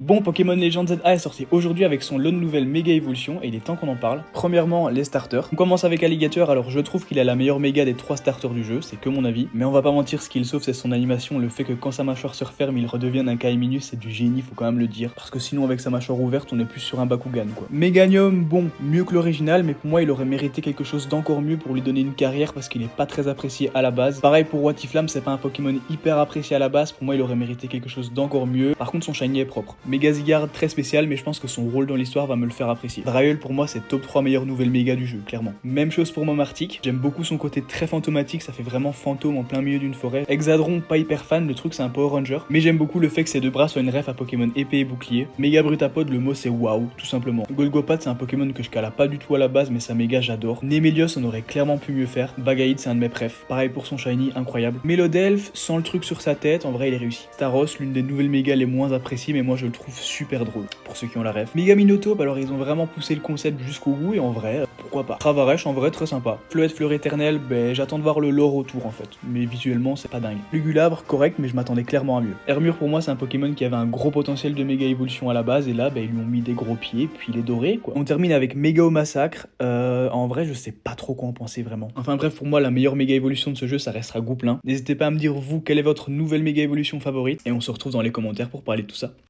Bon, Pokémon Legends ZA est sorti aujourd'hui avec son lot de nouvelles méga évolutions et il est temps qu'on en parle. Premièrement, les starters. On commence avec Alligator, alors je trouve qu'il a la meilleure méga des 3 starters du jeu, c'est que mon avis. Mais on va pas mentir, ce qu'il sauve c'est son animation, le fait que quand sa mâchoire se referme il redevienne un Kaiminus, c'est du génie, faut quand même le dire. Parce que sinon avec sa mâchoire ouverte on est plus sur un Bakugan quoi. Meganium, bon, mieux que l'original, mais pour moi il aurait mérité quelque chose d'encore mieux pour lui donner une carrière parce qu'il est pas très apprécié à la base. Pareil pour Watiflam, c'est pas un Pokémon hyper apprécié à la base, pour moi il aurait mérité quelque chose d'encore mieux. Par contre son shiny est propre. Megaziard très spécial, mais je pense que son rôle dans l'histoire va me le faire apprécier. Draeul pour moi c'est top 3 meilleures nouvelles méga du jeu, clairement. Même chose pour Momartic, j'aime beaucoup son côté très fantomatique, ça fait vraiment fantôme en plein milieu d'une forêt. Hexadron, pas hyper fan, le truc c'est un Power Ranger, mais j'aime beaucoup le fait que ses deux bras soient une ref à Pokémon épée et bouclier. Méga Brutapod, le mot c'est waouh, tout simplement. Golgopad c'est un Pokémon que je cala pas du tout à la base, mais sa méga j'adore. Nemelios on aurait clairement pu mieux faire. Bagaïd c'est un de mes prefs. Pareil pour son shiny, incroyable. Melodelph, sans le truc sur sa tête, en vrai il est réussi. Staros, l'une des nouvelles méga les moins appréciées, mais moi je le trouve super drôle. Pour ceux qui ont la ref. Megaminotaube, alors ils ont vraiment poussé le concept jusqu'au bout et en vrai, pourquoi pas. Travaresh, en vrai, très sympa. Fleuette, Fleur éternelle, ben j'attends de voir le lore autour en fait. Mais visuellement, c'est pas dingue. Lugulabre, correct, mais je m'attendais clairement à mieux. Hermure, pour moi, c'est un Pokémon qui avait un gros potentiel de méga évolution à la base et là, ben ils lui ont mis des gros pieds, puis il est doré quoi. On termine avec Mégao Massacre. En vrai, je sais pas trop quoi en penser vraiment. Enfin bref, pour moi, la meilleure méga évolution de ce jeu, ça restera Gouplin. N'hésitez pas à me dire vous, quelle est votre nouvelle méga évolution favorite et on se retrouve dans les commentaires pour parler de tout ça.